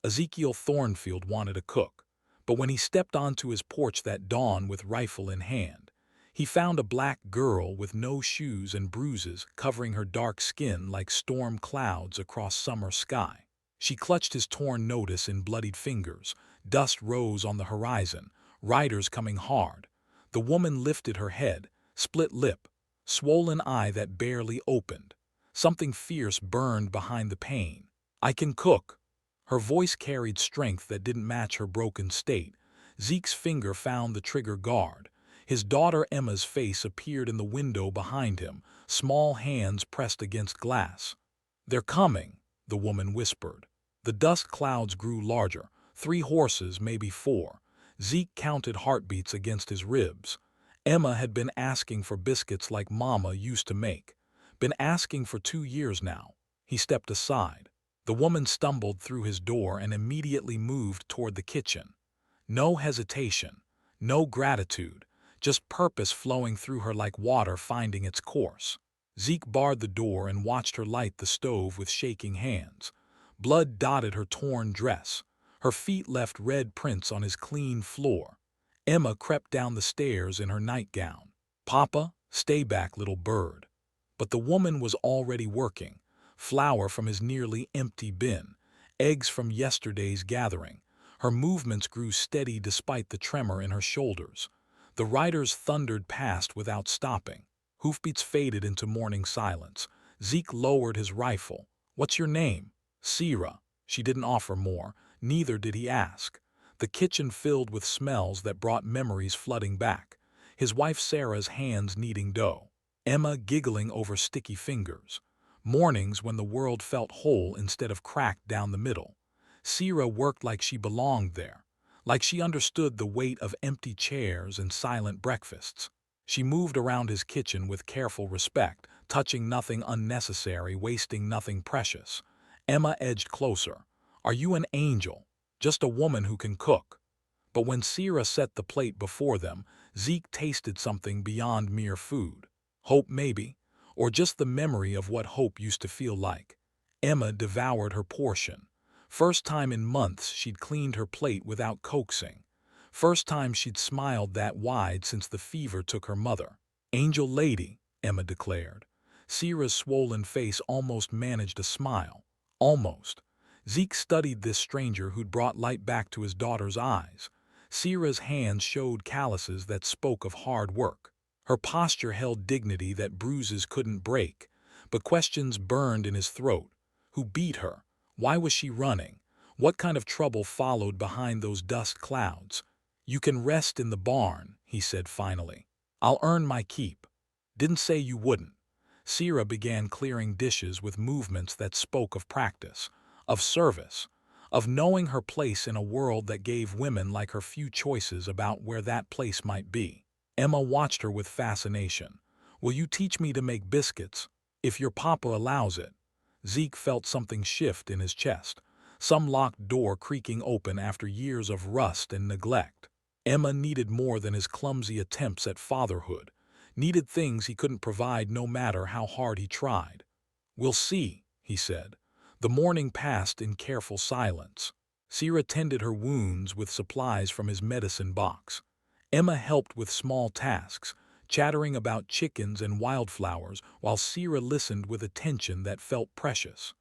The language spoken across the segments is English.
Ezekiel Thornfield wanted a cook, but when he stepped onto his porch that dawn with rifle in hand, he found a black girl with no shoes and bruises covering her dark skin like storm clouds across summer sky. She clutched his torn notice in bloodied fingers. Dust rose on the horizon, riders coming hard. The woman lifted her head, split lip, swollen eye that barely opened. Something fierce burned behind the pain. "I can cook." Her voice carried strength that didn't match her broken state. Zeke's finger found the trigger guard. His daughter Emma's face appeared in the window behind him, small hands pressed against glass. "They're coming," the woman whispered. The dust clouds grew larger, 3 horses, maybe 4. Zeke counted heartbeats against his ribs. Emma had been asking for biscuits like Mama used to make. Been asking for 2 years now. He stepped aside. The woman stumbled through his door and immediately moved toward the kitchen. No hesitation, no gratitude, just purpose flowing through her like water finding its course. Zeke barred the door and watched her light the stove with shaking hands. Blood dotted her torn dress. Her feet left red prints on his clean floor. Emma crept down the stairs in her nightgown. "Papa, stay back, little bird." But the woman was already working. Flour from his nearly empty bin, eggs from yesterday's gathering. Her movements grew steady despite the tremor in her shoulders. The riders thundered past without stopping. Hoofbeats faded into morning silence. Zeke lowered his rifle. "What's your name?" "Sierra." She didn't offer more, neither did he ask. The kitchen filled with smells that brought memories flooding back. His wife Sarah's hands kneading dough. Emma giggling over sticky fingers. Mornings when the world felt whole instead of cracked down the middle. Sierra worked like she belonged there, like she understood the weight of empty chairs and silent breakfasts. She moved around his kitchen with careful respect, touching nothing unnecessary, wasting nothing precious. Emma edged closer. "Are you an angel? Just a woman who can cook?" But when Sierra set the plate before them, Zeke tasted something beyond mere food. Hope, maybe, or just the memory of what hope used to feel like. Emma devoured her portion. First time in months she'd cleaned her plate without coaxing. First time she'd smiled that wide since the fever took her mother. "Angel lady," Emma declared. Sierra's swollen face almost managed a smile. Almost. Zeke studied this stranger who'd brought light back to his daughter's eyes. Sierra's hands showed calluses that spoke of hard work. Her posture held dignity that bruises couldn't break. But questions burned in his throat. Who beat her? Why was she running? What kind of trouble followed behind those dust clouds? "You can rest in the barn," he said finally. "I'll earn my keep." "Didn't say you wouldn't." Sierra began clearing dishes with movements that spoke of practice, of service, of knowing her place in a world that gave women like her few choices about where that place might be. Emma watched her with fascination. "Will you teach me to make biscuits? If your papa allows it." Zeke felt something shift in his chest, some locked door creaking open after years of rust and neglect. Emma needed more than his clumsy attempts at fatherhood, needed things he couldn't provide no matter how hard he tried. "We'll see," he said. The morning passed in careful silence. Sierra tended her wounds with supplies from his medicine box. Emma helped with small tasks, chattering about chickens and wildflowers while Sierra listened with attention that felt precious.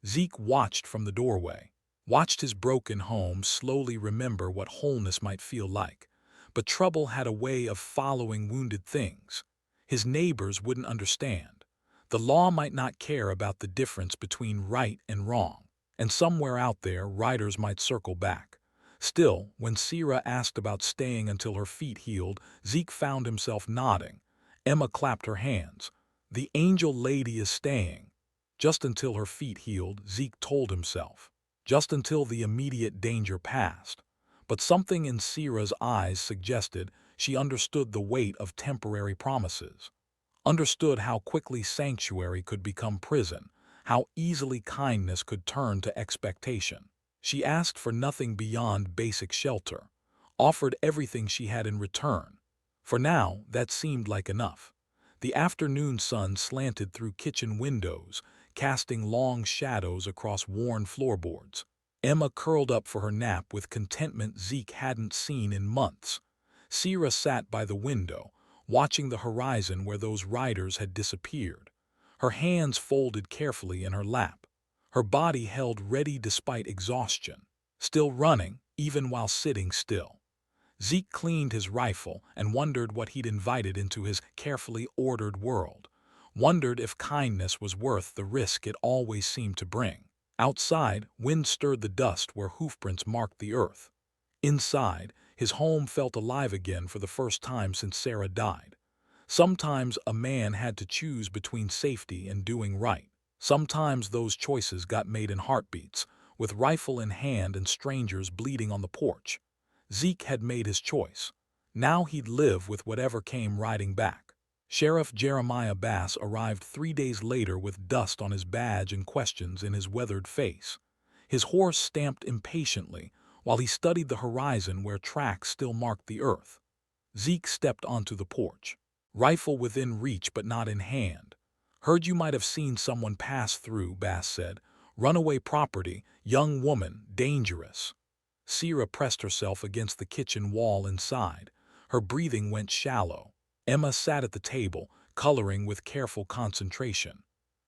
Zeke watched from the doorway, watched his broken home slowly remember what wholeness might feel like. But trouble had a way of following wounded things. His neighbors wouldn't understand. The law might not care about the difference between right and wrong. And somewhere out there, riders might circle back. Still, when Sierra asked about staying until her feet healed, Zeke found himself nodding. Emma clapped her hands. "The angel lady is staying." Just until her feet healed, Zeke told himself. Just until the immediate danger passed. But something in Sierra's eyes suggested she understood the weight of temporary promises. Understood how quickly sanctuary could become prison, how easily kindness could turn to expectation. She asked for nothing beyond basic shelter, offered everything she had in return. For now, that seemed like enough. The afternoon sun slanted through kitchen windows, casting long shadows across worn floorboards. Emma curled up for her nap with contentment Zeke hadn't seen in months. Sierra sat by the window, watching the horizon where those riders had disappeared. Her hands folded carefully in her lap. Her body held ready despite exhaustion, still running even while sitting still. Zeke cleaned his rifle and wondered what he'd invited into his carefully ordered world. Wondered if kindness was worth the risk it always seemed to bring. Outside, wind stirred the dust where hoofprints marked the earth. Inside, his home felt alive again for the first time since Sarah died. Sometimes a man had to choose between safety and doing right. Sometimes those choices got made in heartbeats, with rifle in hand and strangers bleeding on the porch. Zeke had made his choice. Now he'd live with whatever came riding back. Sheriff Jeremiah Bass arrived 3 days later with dust on his badge and questions in his weathered face. His horse stamped impatiently while he studied the horizon where tracks still marked the earth. Zeke stepped onto the porch, rifle within reach but not in hand. "Heard you might have seen someone pass through," Bass said. "Runaway property, young woman, dangerous." Sierra pressed herself against the kitchen wall inside. Her breathing went shallow. Emma sat at the table, coloring with careful concentration.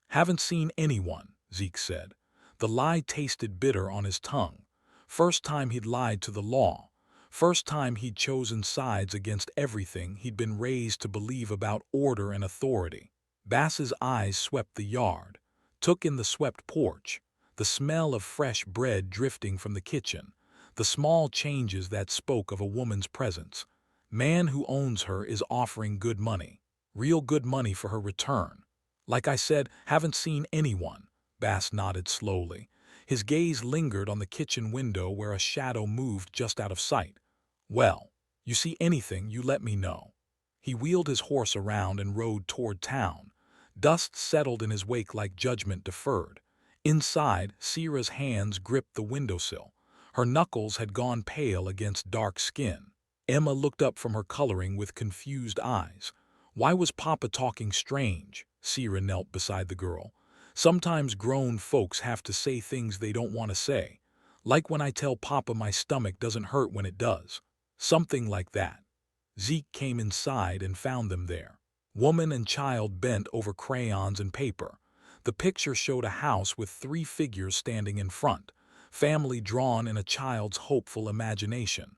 "Haven't seen anyone," Zeke said. The lie tasted bitter on his tongue. First time he'd lied to the law. First time he'd chosen sides against everything he'd been raised to believe about order and authority. Bass's eyes swept the yard, took in the swept porch, the smell of fresh bread drifting from the kitchen, the small changes that spoke of a woman's presence. Man who owns her is offering good money, real good money for her return. "Like I said, haven't seen anyone," Bass nodded slowly. His gaze lingered on the kitchen window where a shadow moved just out of sight. "Well, you see anything, you let me know." He wheeled his horse around and rode toward town. Dust settled in his wake like judgment deferred. Inside, Sierra's hands gripped the windowsill. Her knuckles had gone pale against dark skin. Emma looked up from her coloring with confused eyes. "Why was Papa talking strange?" Sierra knelt beside the girl. "Sometimes grown folks have to say things they don't want to say. Like when I tell Papa my stomach doesn't hurt when it does. Something like that." Zeke came inside and found them there. Woman and child bent over crayons and paper. The picture showed a house with 3 figures standing in front, family drawn in a child's hopeful imagination.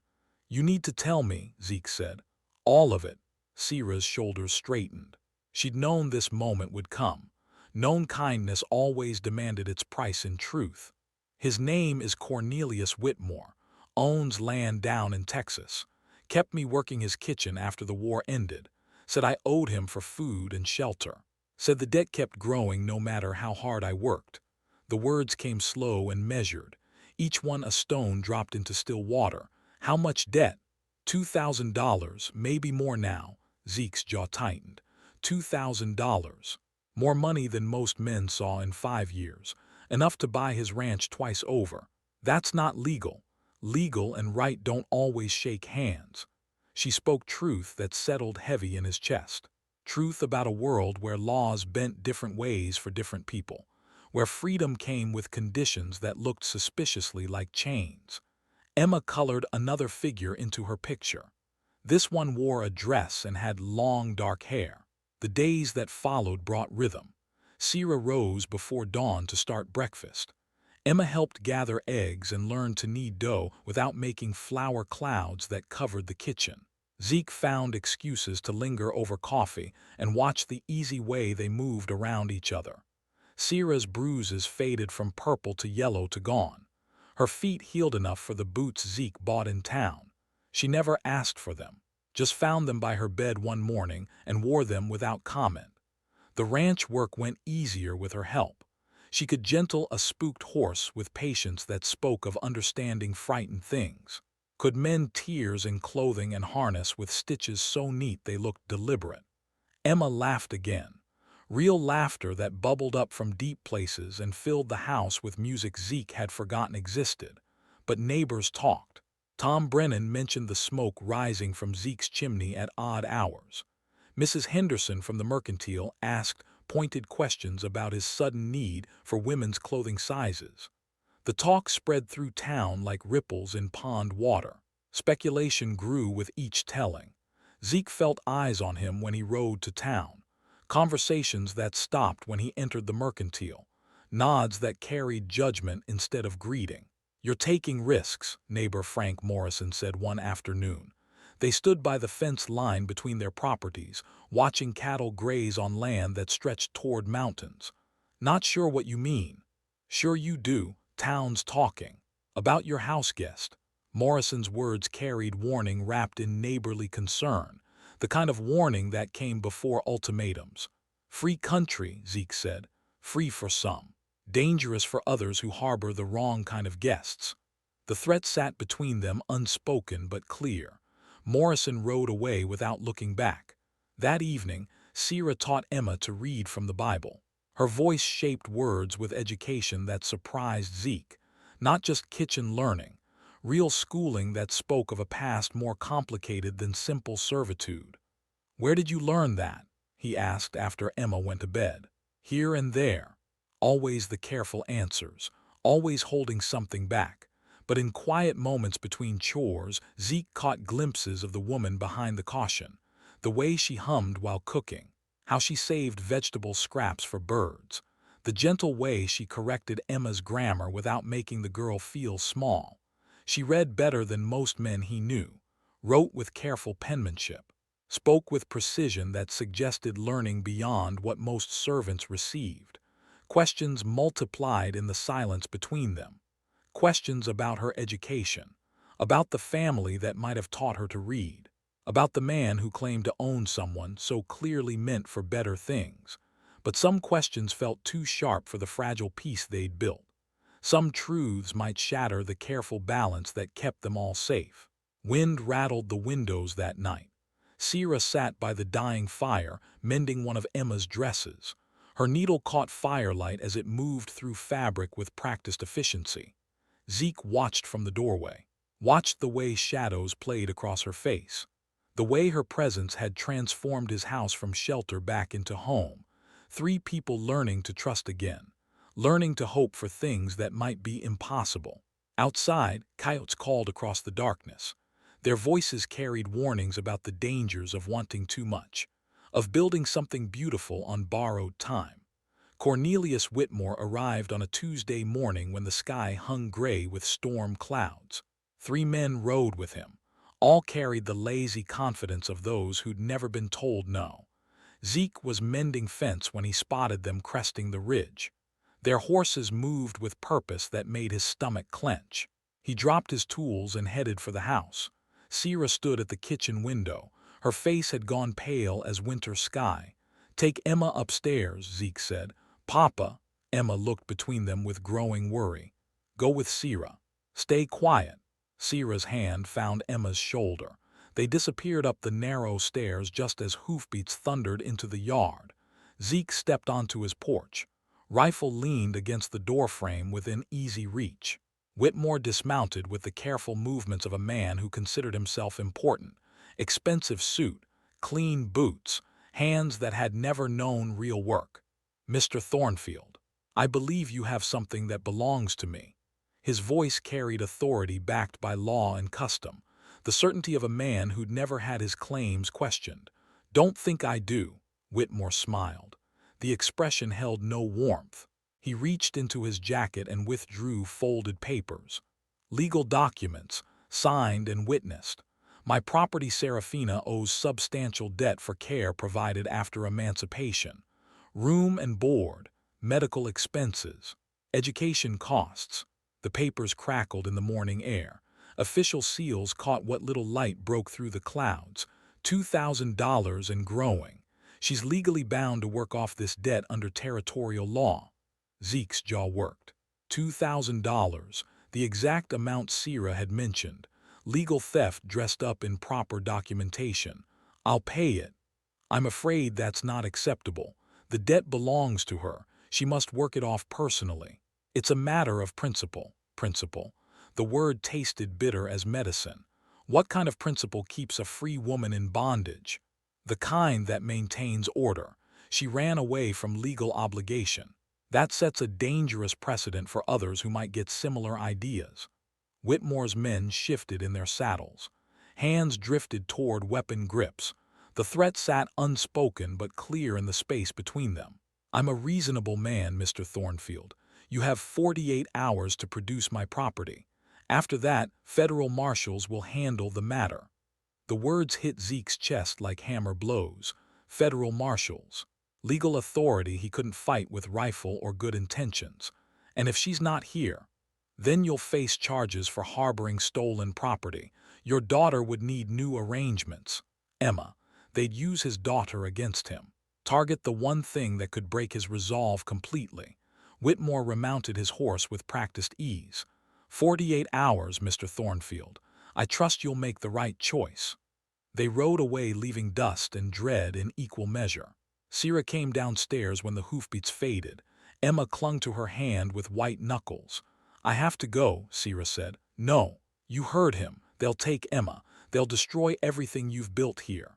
"You need to tell me," Zeke said. "All of it." Sierra's shoulders straightened. She'd known this moment would come. Known kindness always demanded its price in truth. "His name is Cornelius Whitmore. Owns land down in Texas. Kept me working his kitchen after the war ended. Said I owed him for food and shelter. Said the debt kept growing no matter how hard I worked." The words came slow and measured, each one a stone dropped into still water. "How much debt?" $2,000, maybe more now." Zeke's jaw tightened. $2,000. More money than most men saw in 5 years. Enough to buy his ranch twice over. "That's not legal. Legal and right don't always shake hands." She spoke truth that settled heavy in his chest. Truth about a world where laws bent different ways for different people, where freedom came with conditions that looked suspiciously like chains. Emma colored another figure into her picture. This one wore a dress and had long dark hair. The days that followed brought rhythm. Sierra rose before dawn to start breakfast. Emma helped gather eggs and learned to knead dough without making flour clouds that covered the kitchen. Zeke found excuses to linger over coffee and watch the easy way they moved around each other. Sierra's bruises faded from purple to yellow to gone. Her feet healed enough for the boots Zeke bought in town. She never asked for them, just found them by her bed one morning and wore them without comment. The ranch work went easier with her help. She could gentle a spooked horse with patience that spoke of understanding frightened things. Could mend tears in clothing and harness with stitches so neat they looked deliberate. Emma laughed again. Real laughter that bubbled up from deep places and filled the house with music Zeke had forgotten existed. But neighbors talked. Tom Brennan mentioned the smoke rising from Zeke's chimney at odd hours. Mrs. Henderson from the Mercantile asked pointed questions about his sudden need for women's clothing sizes. The talk spread through town like ripples in pond water. Speculation grew with each telling. Zeke felt eyes on him when he rode to town, conversations that stopped when he entered the mercantile, nods that carried judgment instead of greeting. "You're taking risks," neighbor Frank Morrison said one afternoon. They stood by the fence line between their properties, watching cattle graze on land that stretched toward mountains. "Not sure what you mean." "Sure you do. Town's talking. About your house guest." Morrison's words carried warning wrapped in neighborly concern, the kind of warning that came before ultimatums. "Free country," Zeke said. "Free for some. Dangerous for others who harbor the wrong kind of guests." The threat sat between them, unspoken but clear. Morrison rode away without looking back. That evening, Sierra taught Emma to read from the Bible. Her voice shaped words with education that surprised Zeke. Not just kitchen learning, real schooling that spoke of a past more complicated than simple servitude. "Where did you learn that?" he asked after Emma went to bed. "Here and there." Always the careful answers, always holding something back. But in quiet moments between chores, Zeke caught glimpses of the woman behind the caution. The way she hummed while cooking, how she saved vegetable scraps for birds, the gentle way she corrected Emma's grammar without making the girl feel small. She read better than most men he knew, wrote with careful penmanship, spoke with precision that suggested learning beyond what most servants received. Questions multiplied in the silence between them. Questions about her education, about the family that might have taught her to read, about the man who claimed to own someone so clearly meant for better things. But some questions felt too sharp for the fragile peace they'd built. Some truths might shatter the careful balance that kept them all safe. Wind rattled the windows that night. Sierra sat by the dying fire, mending one of Emma's dresses. Her needle caught firelight as it moved through fabric with practiced efficiency. Zeke watched from the doorway, watched the way shadows played across her face, the way her presence had transformed his house from shelter back into home. Three people learning to trust again, learning to hope for things that might be impossible. Outside, coyotes called across the darkness. Their voices carried warnings about the dangers of wanting too much, of building something beautiful on borrowed time. Cornelius Whitmore arrived on a Tuesday morning when the sky hung gray with storm clouds. Three men rode with him. All carried the lazy confidence of those who'd never been told no. Zeke was mending fence when he spotted them cresting the ridge. Their horses moved with purpose that made his stomach clench. He dropped his tools and headed for the house. Sierra stood at the kitchen window. Her face had gone pale as winter sky. "Take Emma upstairs," Zeke said. "Papa." Emma looked between them with growing worry. "Go with Sierra. Stay quiet." Sierra's hand found Emma's shoulder. They disappeared up the narrow stairs just as hoofbeats thundered into the yard. Zeke stepped onto his porch. Rifle leaned against the doorframe within easy reach. Whitmore dismounted with the careful movements of a man who considered himself important. Expensive suit, clean boots, hands that had never known real work. "Mr. Thornfield, I believe you have something that belongs to me." His voice carried authority backed by law and custom, the certainty of a man who'd never had his claims questioned. "Don't think I do." Whitmore smiled. The expression held no warmth. He reached into his jacket and withdrew folded papers. "Legal documents, signed and witnessed. My property Serafina owes substantial debt for care provided after emancipation. Room and board, medical expenses, education costs." The papers crackled in the morning air. Official seals caught what little light broke through the clouds. $2,000 and growing. She's legally bound to work off this debt under territorial law. Zeke's jaw worked. $2,000, the exact amount Sierra had mentioned. Legal theft dressed up in proper documentation. "I'll pay it." "I'm afraid that's not acceptable. The debt belongs to her. She must work it off personally. It's a matter of principle." Principle. The word tasted bitter as medicine. What kind of principle keeps a free woman in bondage? The kind that maintains order. She ran away from legal obligation. That sets a dangerous precedent for others who might get similar ideas. Whitmore's men shifted in their saddles. Hands drifted toward weapon grips. The threat sat unspoken but clear in the space between them. I'm a reasonable man, Mr. Thornfield. You have 48 hours to produce my property. After that, federal marshals will handle the matter. The words hit Zeke's chest like hammer blows. Federal marshals. Legal authority he couldn't fight with rifle or good intentions. And if she's not here, then you'll face charges for harboring stolen property. Your daughter would need new arrangements. Emma. They'd use his daughter against him. Target the one thing that could break his resolve completely. Whitmore remounted his horse with practiced ease. 48 hours, Mr. Thornfield. I trust you'll make the right choice. They rode away, leaving dust and dread in equal measure. Sierra came downstairs when the hoofbeats faded. Emma clung to her hand with white knuckles. I have to go, Sierra said. No, you heard him. They'll take Emma. They'll destroy everything you've built here.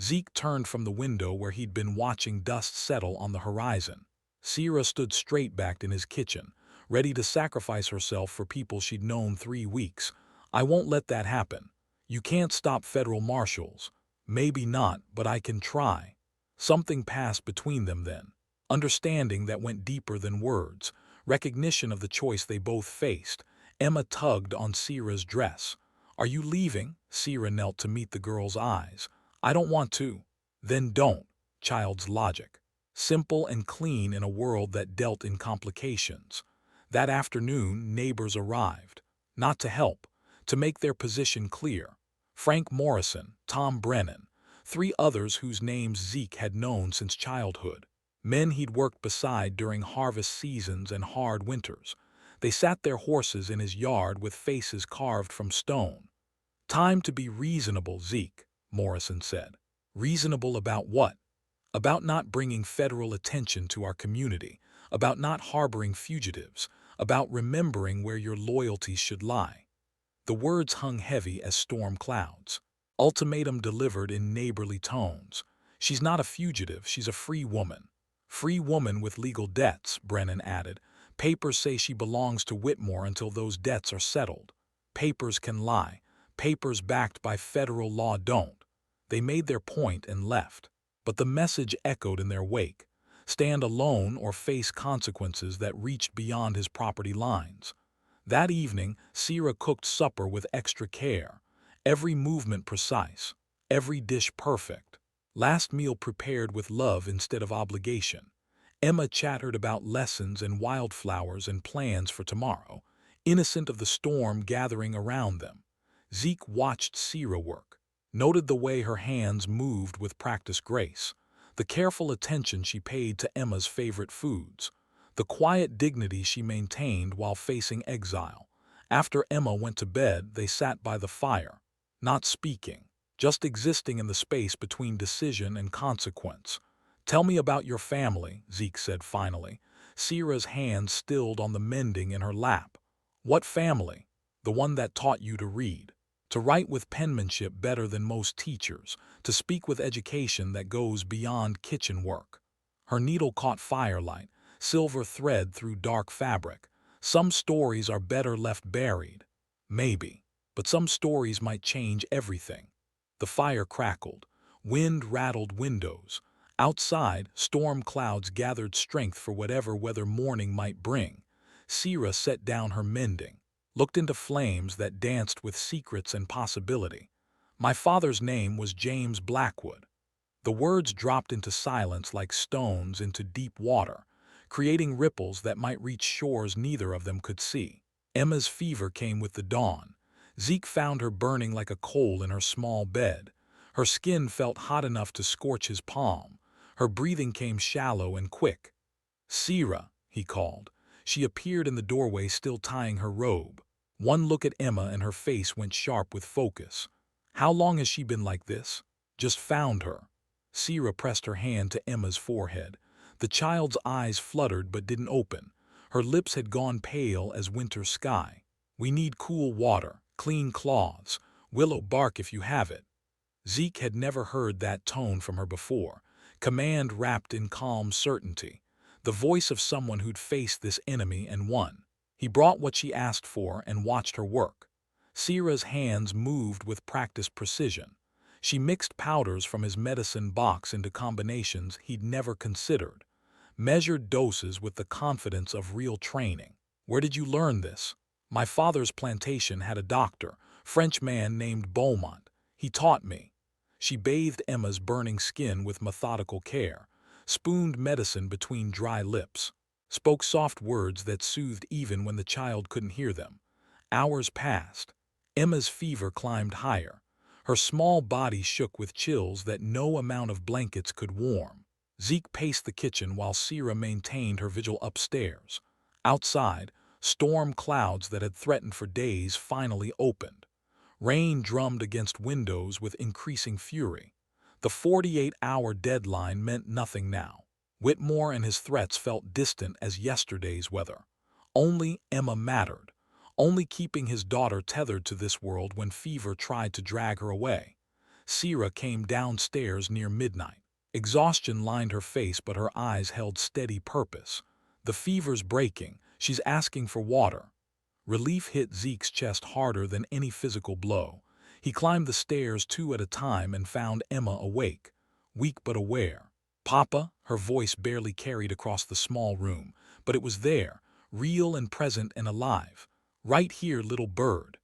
Zeke turned from the window where he'd been watching dust settle on the horizon. Sierra stood straight-backed in his kitchen, ready to sacrifice herself for people she'd known 3 weeks. I won't let that happen. You can't stop federal marshals. Maybe not, but I can try. Something passed between them then. Understanding that went deeper than words. Recognition of the choice they both faced. Emma tugged on Sierra's dress. Are you leaving? Sierra knelt to meet the girl's eyes. I don't want to. Then don't. Child's logic. Simple and clean in a world that dealt in complications. That afternoon, neighbors arrived. Not to help, to make their position clear. Frank Morrison, Tom Brennan, 3 others whose names Zeke had known since childhood. Men he'd worked beside during harvest seasons and hard winters. They sat their horses in his yard with faces carved from stone. Time to be reasonable, Zeke, Morrison said. Reasonable about what? About not bringing federal attention to our community, about not harboring fugitives, about remembering where your loyalties should lie. The words hung heavy as storm clouds. Ultimatum delivered in neighborly tones. She's not a fugitive, she's a free woman. Free woman with legal debts, Brennan added. Papers say she belongs to Whitmore until those debts are settled. Papers can lie. Papers backed by federal law don't. They made their point and left. But the message echoed in their wake. Stand alone or face consequences that reached beyond his property lines. That evening, Sierra cooked supper with extra care. Every movement precise. Every dish perfect. Last meal prepared with love instead of obligation. Emma chattered about lessons and wildflowers and plans for tomorrow, innocent of the storm gathering around them. Zeke watched Sierra work, noted the way her hands moved with practiced grace, the careful attention she paid to Emma's favorite foods, the quiet dignity she maintained while facing exile. After Emma went to bed, they sat by the fire, not speaking, just existing in the space between decision and consequence. Tell me about your family, Zeke said finally. Sierra's hands stilled on the mending in her lap. What family? The one that taught you to read, to write with penmanship better than most teachers, to speak with education that goes beyond kitchen work. Her needle caught firelight, silver thread through dark fabric. Some stories are better left buried. Maybe. But some stories might change everything. The fire crackled. Wind rattled windows. Outside, storm clouds gathered strength for whatever weather morning might bring. Sierra set down her mending, looked into flames that danced with secrets and possibility. My father's name was James Blackwood. The words dropped into silence like stones into deep water, creating ripples that might reach shores neither of them could see. Emma's fever came with the dawn. Zeke found her burning like a coal in her small bed. Her skin felt hot enough to scorch his palm. Her breathing came shallow and quick. Sierra, he called. She appeared in the doorway, still tying her robe. One look at Emma and her face went sharp with focus. How long has she been like this? Just found her. Sierra pressed her hand to Emma's forehead. The child's eyes fluttered but didn't open. Her lips had gone pale as winter sky. We need cool water, clean cloths, willow bark if you have it. Zeke had never heard that tone from her before. Command wrapped in calm certainty. the voice of someone who'd faced this enemy and won. He brought what she asked for and watched her work. Sierra's hands moved with practiced precision. She mixed powders from his medicine box into combinations he'd never considered, measured doses with the confidence of real training. "Where did you learn this?" "My father's plantation had a doctor, French man named Beaumont. He taught me." She bathed Emma's burning skin with methodical care, spooned medicine between dry lips, spoke soft words that soothed even when the child couldn't hear them. Hours passed. Emma's fever climbed higher. Her small body shook with chills that no amount of blankets could warm. Zeke paced the kitchen while Sierra maintained her vigil upstairs. Outside, storm clouds that had threatened for days finally opened. Rain drummed against windows with increasing fury. The 48-hour deadline meant nothing now. Whitmore and his threats felt distant as yesterday's weather. Only Emma mattered, only keeping his daughter tethered to this world when fever tried to drag her away. Sierra came downstairs near midnight. Exhaustion lined her face, but her eyes held steady purpose. "The fever's breaking. She's asking for water." Relief hit Zeke's chest harder than any physical blow. He climbed the stairs 2 at a time and found Emma awake, weak but aware. "Papa," her voice barely carried across the small room, but it was there, real and present and alive. "Right here, little bird."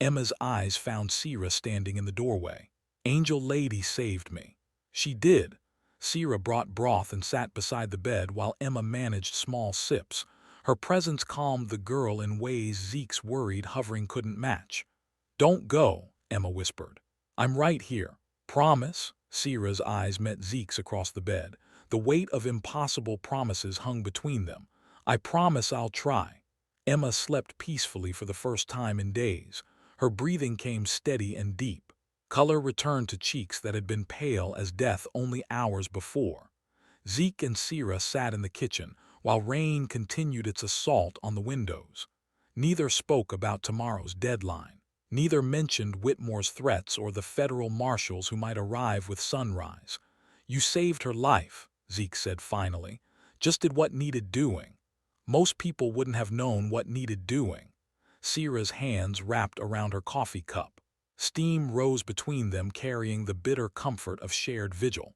Emma's eyes found Sierra standing in the doorway. "Angel lady saved me." "She did." Sierra brought broth and sat beside the bed while Emma managed small sips. Her presence calmed the girl in ways Zeke's worried hovering couldn't match. "Don't go," Emma whispered. "I'm right here." "Promise?" Sierra's eyes met Zeke's across the bed. The weight of impossible promises hung between them. "I promise I'll try." Emma slept peacefully for the first time in days. Her breathing came steady and deep. Color returned to cheeks that had been pale as death only hours before. Zeke and Sierra sat in the kitchen, while rain continued its assault on the windows. Neither spoke about tomorrow's deadline. Neither mentioned Whitmore's threats or the federal marshals who might arrive with sunrise. "You saved her life," Zeke said finally. "Just did what needed doing." "Most people wouldn't have known what needed doing." Sierra's hands wrapped around her coffee cup. Steam rose between them, carrying the bitter comfort of shared vigil.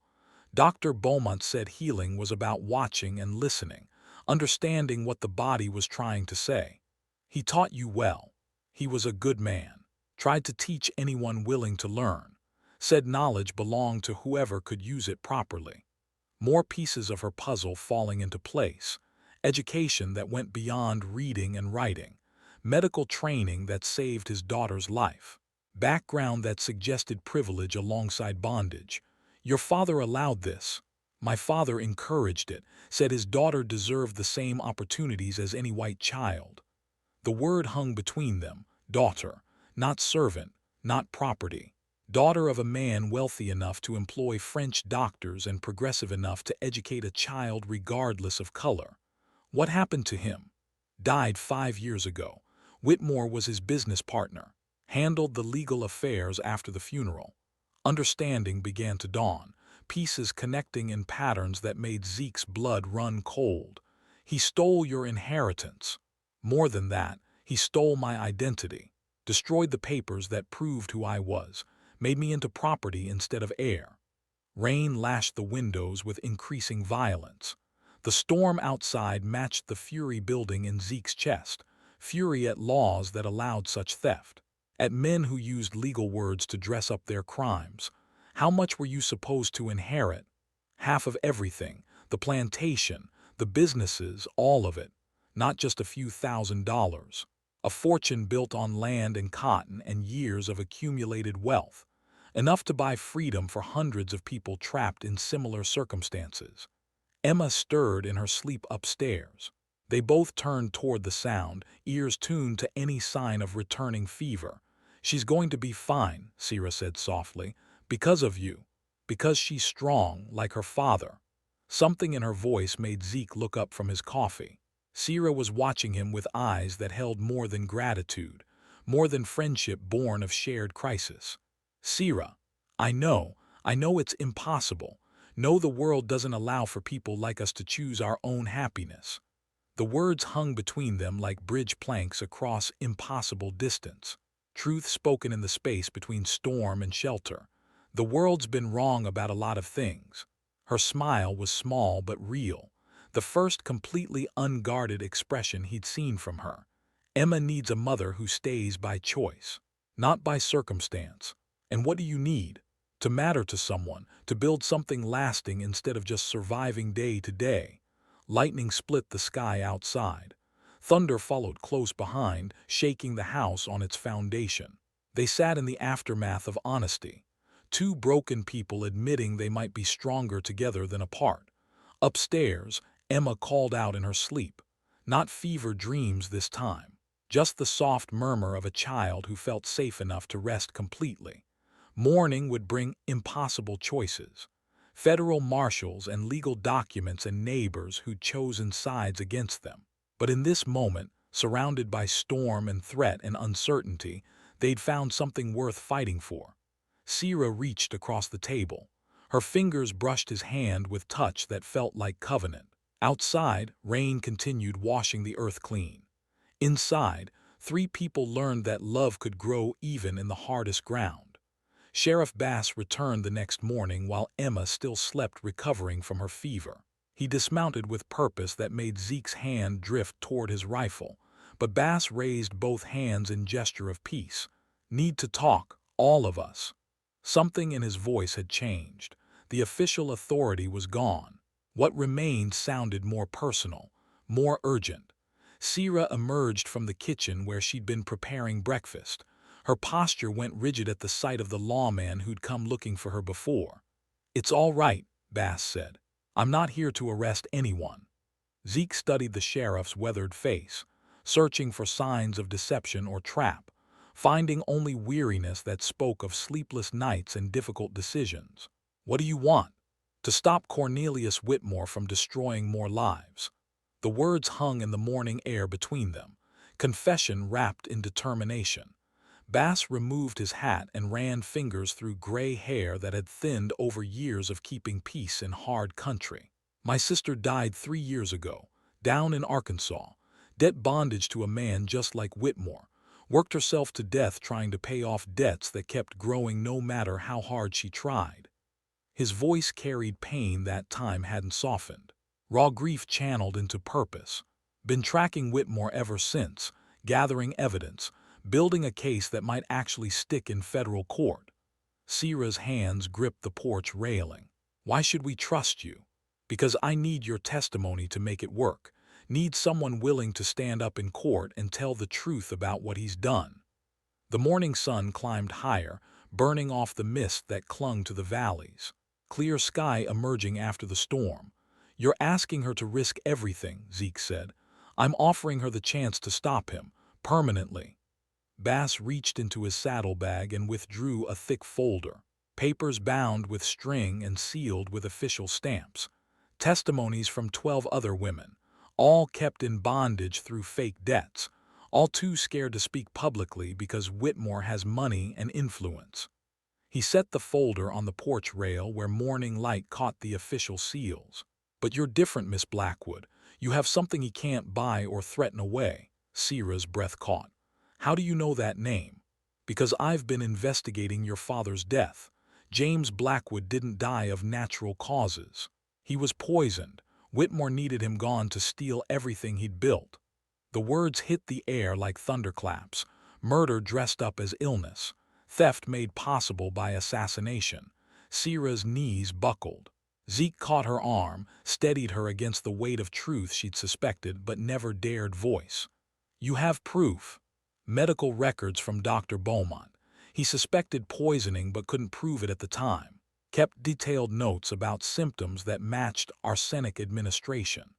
Dr. Beaumont said healing was about watching and listening, understanding what the body was trying to say. "He taught you well. He was a good man. Tried to teach anyone willing to learn. Said knowledge belonged to whoever could use it properly." More pieces of her puzzle falling into place. Education that went beyond reading and writing. Medical training that saved his daughter's life. Background that suggested privilege alongside bondage. "Your father allowed this." "My father encouraged it, said his daughter deserved the same opportunities as any white child." The word hung between them. Daughter, not servant, not property. Daughter of a man wealthy enough to employ French doctors and progressive enough to educate a child regardless of color. What happened to him? Died 5 years ago. Whitmore was his business partner. Handled the legal affairs after the funeral. Understanding began to dawn, pieces connecting in patterns that made Zeke's blood run cold. "He stole your inheritance." "More than that, he stole my identity. Destroyed the papers that proved who I was. Made me into property instead of heir." Rain lashed the windows with increasing violence. The storm outside matched the fury building in Zeke's chest. Fury at laws that allowed such theft. At men who used legal words to dress up their crimes. "How much were you supposed to inherit?" "Half of everything. The plantation, the businesses, all of it. Not just a few $1,000s. A fortune built on land and cotton and years of accumulated wealth. Enough to buy freedom for hundreds of people trapped in similar circumstances." Emma stirred in her sleep upstairs. They both turned toward the sound, ears tuned to any sign of returning fever. "She's going to be fine," Sierra said softly. "Because of you. Because she's strong, like her father." Something in her voice made Zeke look up from his coffee. Sierra was watching him with eyes that held more than gratitude, more than friendship born of shared crisis. "Sierra, I know it's impossible. "Know the world doesn't allow for people like us to choose our own happiness." The words hung between them like bridge planks across impossible distance. Truth spoken in the space between storm and shelter. "The world's been wrong about a lot of things." Her smile was small but real, the first completely unguarded expression he'd seen from her. "Emma needs a mother who stays by choice, not by circumstance. And what do you need? To matter to someone, to build something lasting instead of just surviving day to day." Lightning split the sky outside. Thunder followed close behind, shaking the house on its foundation. They sat in the aftermath of honesty. Two broken people admitting they might be stronger together than apart. Upstairs, Emma called out in her sleep. Not fever dreams this time. Just the soft murmur of a child who felt safe enough to rest completely. Morning would bring impossible choices. Federal marshals and legal documents and neighbors who'd chosen sides against them. But in this moment, surrounded by storm and threat and uncertainty, they'd found something worth fighting for. Sierra reached across the table. Her fingers brushed his hand with touch that felt like covenant. Outside, rain continued washing the earth clean. Inside, three people learned that love could grow even in the hardest ground. Sheriff Bass returned the next morning while Emma still slept recovering from her fever. He dismounted with purpose that made Zeke's hand drift toward his rifle, but Bass raised both hands in gesture of peace. "Need to talk, all of us." Something in his voice had changed. The official authority was gone. What remained sounded more personal, more urgent. Sierra emerged from the kitchen where she'd been preparing breakfast. Her posture went rigid at the sight of the lawman who'd come looking for her before. "It's all right," Bass said. "I'm not here to arrest anyone." Zeke studied the sheriff's weathered face, searching for signs of deception or trap, finding only weariness that spoke of sleepless nights and difficult decisions. "What do you want?" "To stop Cornelius Whitmore from destroying more lives." The words hung in the morning air between them, confession wrapped in determination. Bass removed his hat and ran fingers through gray hair that had thinned over years of keeping peace in hard country. "My sister died 3 years ago, down in Arkansas. Debt bondage to a man just like Whitmore. Worked herself to death trying to pay off debts that kept growing no matter how hard she tried." His voice carried pain that time hadn't softened. Raw grief channeled into purpose. "Been tracking Whitmore ever since, gathering evidence, building a case that might actually stick in federal court." Sierra's hands gripped the porch railing. "Why should we trust you?" "Because I need your testimony to make it work. Need someone willing to stand up in court and tell the truth about what he's done." The morning sun climbed higher, burning off the mist that clung to the valleys. Clear sky emerging after the storm. "You're asking her to risk everything," Zeke said. "I'm offering her the chance to stop him, permanently." Bass reached into his saddlebag and withdrew a thick folder. Papers bound with string and sealed with official stamps. Testimonies from 12 other women, all kept in bondage through fake debts, all too scared to speak publicly because Whitmore has money and influence. He set the folder on the porch rail where morning light caught the official seals. "But you're different, Miss Blackwood. You have something he can't buy or threaten away." Sierra's breath caught. "How do you know that name?" "Because I've been investigating your father's death. James Blackwood didn't die of natural causes. He was poisoned. Whitmore needed him gone to steal everything he'd built." The words hit the air like thunderclaps. Murder dressed up as illness. Theft made possible by assassination. Sierra's knees buckled. Zeke caught her arm, steadied her against the weight of truth she'd suspected but never dared voice. "You have proof." Medical records from Dr. Beaumont. He suspected poisoning but couldn't prove it at the time. Kept detailed notes about symptoms that matched arsenic administration.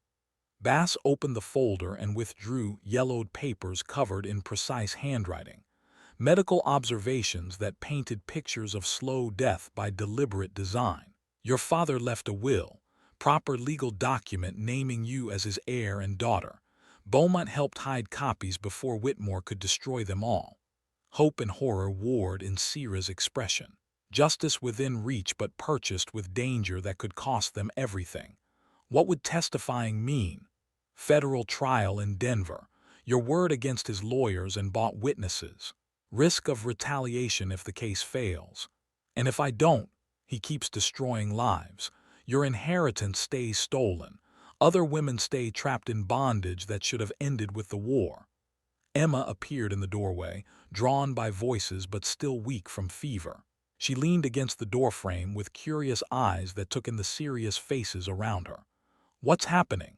Bass opened the folder and withdrew yellowed papers covered in precise handwriting. Medical observations that painted pictures of slow death by deliberate design. "Your father left a will, proper legal document naming you as his heir and daughter. Beaumont helped hide copies before Whitmore could destroy them all." Hope and horror warred in Sierra's expression. Justice within reach but purchased with danger that could cost them everything. What would testifying mean? Federal trial in Denver. Your word against his lawyers and bought witnesses. Risk of retaliation if the case fails. And if I don't, he keeps destroying lives. Your inheritance stays stolen. Other women stay trapped in bondage that should have ended with the war. Emma appeared in the doorway, drawn by voices but still weak from fever. She leaned against the doorframe with curious eyes that took in the serious faces around her. What's happening?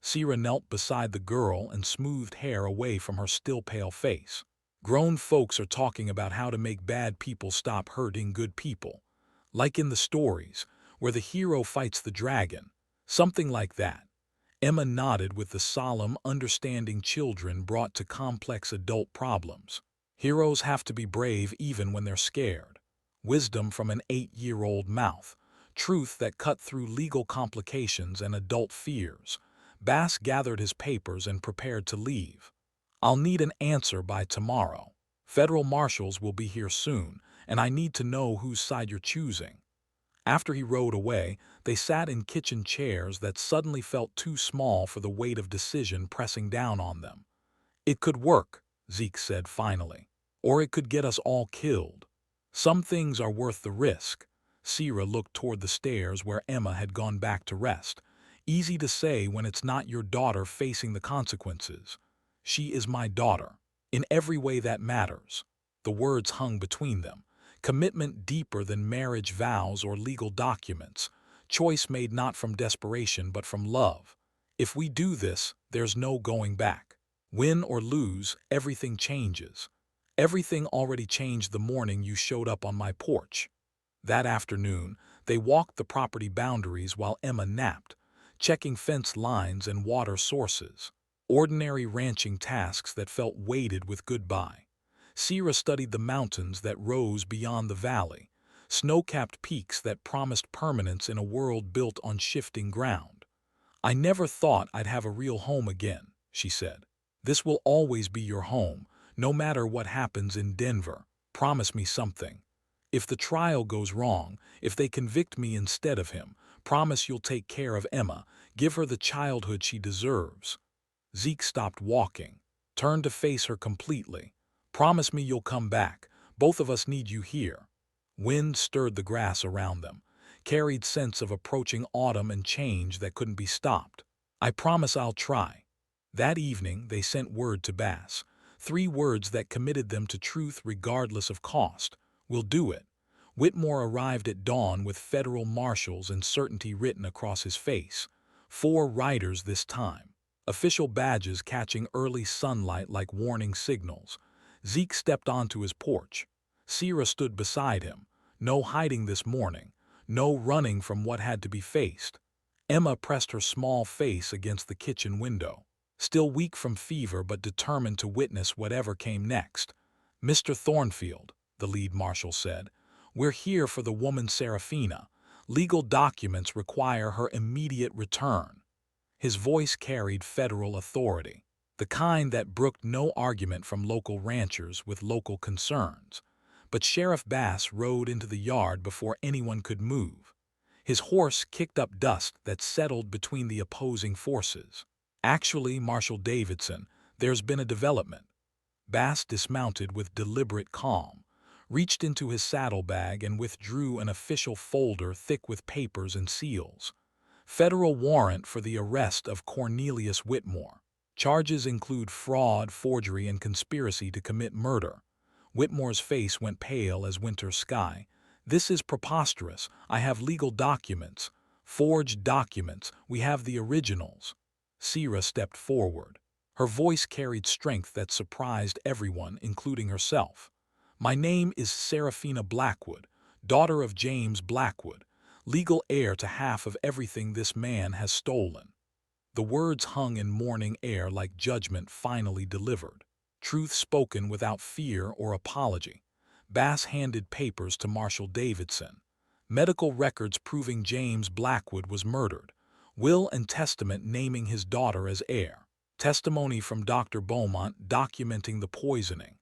Sierra knelt beside the girl and smoothed hair away from her still pale face. Grown folks are talking about how to make bad people stop hurting good people. Like in the stories, where the hero fights the dragon. Something like that. Emma nodded with the solemn, understanding children brought to complex adult problems. Heroes have to be brave even when they're scared. Wisdom from an 8-year-old mouth. Truth that cut through legal complications and adult fears. Bass gathered his papers and prepared to leave. I'll need an answer by tomorrow. Federal marshals will be here soon, and I need to know whose side you're choosing. After he rode away, they sat in kitchen chairs that suddenly felt too small for the weight of decision pressing down on them. It could work, Zeke said finally. Or it could get us all killed. Some things are worth the risk. Sierra looked toward the stairs where Emma had gone back to rest. Easy to say when it's not your daughter facing the consequences. She is my daughter. In every way that matters. The words hung between them. Commitment deeper than marriage vows or legal documents. Choice made not from desperation but from love. If we do this, there's no going back. Win or lose, everything changes. Everything already changed the morning you showed up on my porch. That afternoon, they walked the property boundaries while Emma napped, checking fence lines and water sources. Ordinary ranching tasks that felt weighted with goodbye. Sierra studied the mountains that rose beyond the valley, snow-capped peaks that promised permanence in a world built on shifting ground. I never thought I'd have a real home again, she said. This will always be your home, no matter what happens in Denver. Promise me something. If the trial goes wrong, if they convict me instead of him, promise you'll take care of Emma, give her the childhood she deserves. Zeke stopped walking, turned to face her completely. Promise me you'll come back. Both of us need you here. Wind stirred the grass around them, carried sense of approaching autumn and change that couldn't be stopped. I promise I'll try. That evening, they sent word to Bass. 3 words that committed them to truth regardless of cost. We'll do it. Whitmore arrived at dawn with federal marshals and certainty written across his face. 4 riders this time. Official badges catching early sunlight like warning signals. Zeke stepped onto his porch. Sierra stood beside him. No hiding this morning. No running from what had to be faced. Emma pressed her small face against the kitchen window. Still weak from fever but determined to witness whatever came next. Mr. Thornfield, the lead marshal said, we're here for the woman Serafina. Legal documents require her immediate return. His voice carried federal authority, the kind that brooked no argument from local ranchers with local concerns. But Sheriff Bass rode into the yard before anyone could move. His horse kicked up dust that settled between the opposing forces. Actually, Marshal Davidson, there's been a development. Bass dismounted with deliberate calm, reached into his saddlebag and withdrew an official folder thick with papers and seals. Federal warrant for the arrest of Cornelius Whitmore. Charges include fraud, forgery, and conspiracy to commit murder. Whitmore's face went pale as winter sky. This is preposterous. I have legal documents. Forged documents. We have the originals. Sierra stepped forward. Her voice carried strength that surprised everyone, including herself. My name is Serafina Blackwood, daughter of James Blackwood, legal heir to half of everything this man has stolen. The words hung in morning air like judgment finally delivered. Truth spoken without fear or apology. Bass handed papers to Marshal Davidson. Medical records proving James Blackwood was murdered. Will and testament naming his daughter as heir. Testimony from Dr. Beaumont documenting the poisoning.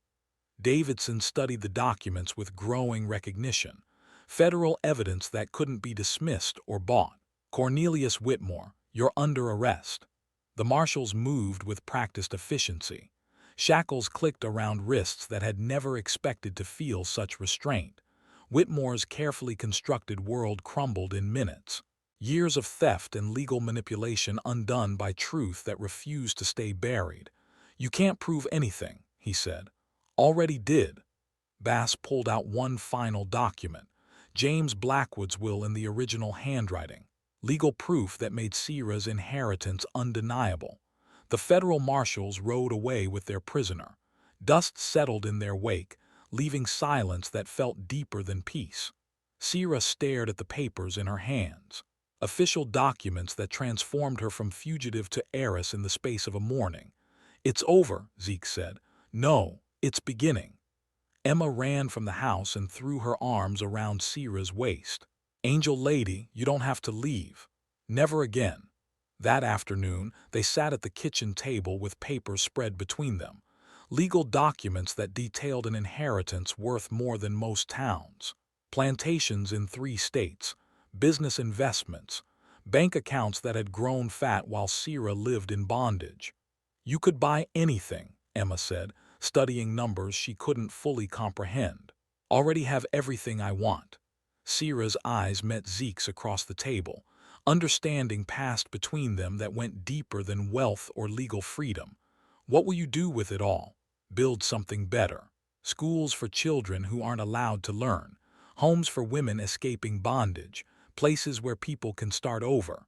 Davidson studied the documents with growing recognition. Federal evidence that couldn't be dismissed or bought. Cornelius Whitmore, you're under arrest. The marshals moved with practiced efficiency. Shackles clicked around wrists that had never expected to feel such restraint. Whitmore's carefully constructed world crumbled in minutes. Years of theft and legal manipulation undone by truth that refused to stay buried. You can't prove anything, he said. Already did. Bass pulled out one final document. James Blackwood's will in the original handwriting. Legal proof that made Sierra's inheritance undeniable. The federal marshals rode away with their prisoner. Dust settled in their wake, leaving silence that felt deeper than peace. Sierra stared at the papers in her hands. Official documents that transformed her from fugitive to heiress in the space of a morning. It's over, Zeke said. No, it's beginning. Emma ran from the house and threw her arms around Sierra's waist. Angel lady, you don't have to leave. Never again. That afternoon, they sat at the kitchen table with papers spread between them. Legal documents that detailed an inheritance worth more than most towns. Plantations in 3 states. Business investments. Bank accounts that had grown fat while Sierra lived in bondage. You could buy anything, Emma said, studying numbers she couldn't fully comprehend. Already have everything I want. Sierra's eyes met Zeke's across the table. Understanding passed between them that went deeper than wealth or legal freedom. What will you do with it all? Build something better. Schools for children who aren't allowed to learn. Homes for women escaping bondage. Places where people can start over.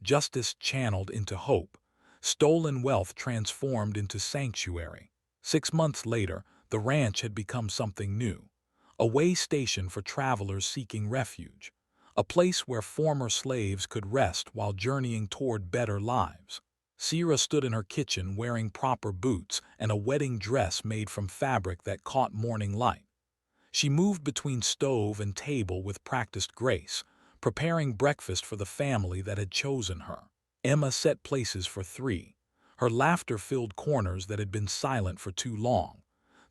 Justice channeled into hope. Stolen wealth transformed into sanctuary. 6 months later, the ranch had become something new. A way station for travelers seeking refuge. A place where former slaves could rest while journeying toward better lives. Sierra stood in her kitchen wearing proper boots and a wedding dress made from fabric that caught morning light. She moved between stove and table with practiced grace, preparing breakfast for the family that had chosen her. Emma set places for 3. Her laughter filled corners that had been silent for too long.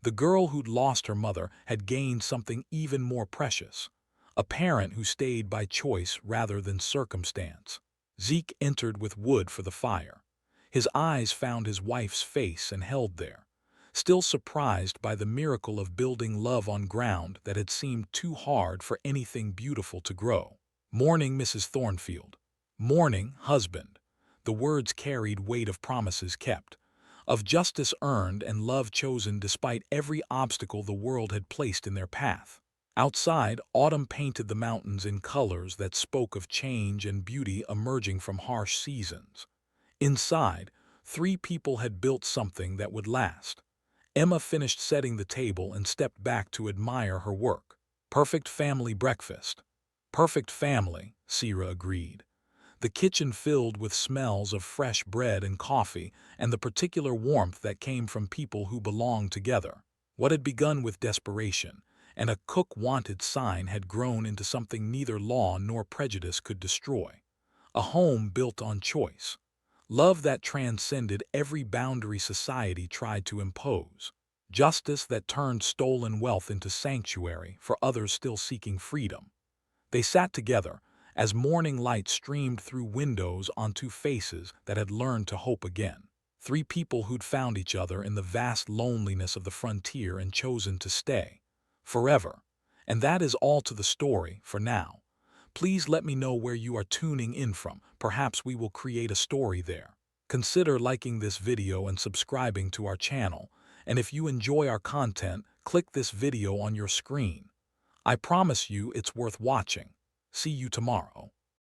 The girl who'd lost her mother had gained something even more precious. A parent who stayed by choice rather than circumstance. Zeke entered with wood for the fire. His eyes found his wife's face and held there, still surprised by the miracle of building love on ground that had seemed too hard for anything beautiful to grow. Morning, Mrs. Thornfield. Morning, husband. The words carried weight of promises kept, of justice earned and love chosen despite every obstacle the world had placed in their path. Outside, autumn painted the mountains in colors that spoke of change and beauty emerging from harsh seasons. Inside, 3 people had built something that would last. Emma finished setting the table and stepped back to admire her work. Perfect family breakfast. Perfect family, Sierra agreed. The kitchen filled with smells of fresh bread and coffee and the particular warmth that came from people who belonged together. What had begun with desperation and a cook wanted sign had grown into something neither law nor prejudice could destroy. A home built on choice. Love that transcended every boundary society tried to impose. Justice that turned stolen wealth into sanctuary for others still seeking freedom. They sat together as morning light streamed through windows onto faces that had learned to hope again. 3 people who'd found each other in the vast loneliness of the frontier and chosen to stay. Forever. And that is all to the story for now. Please let me know where you are tuning in from. Perhaps we will create a story there. Consider liking this video and subscribing to our channel. And if you enjoy our content, click this video on your screen. I promise you it's worth watching. See you tomorrow.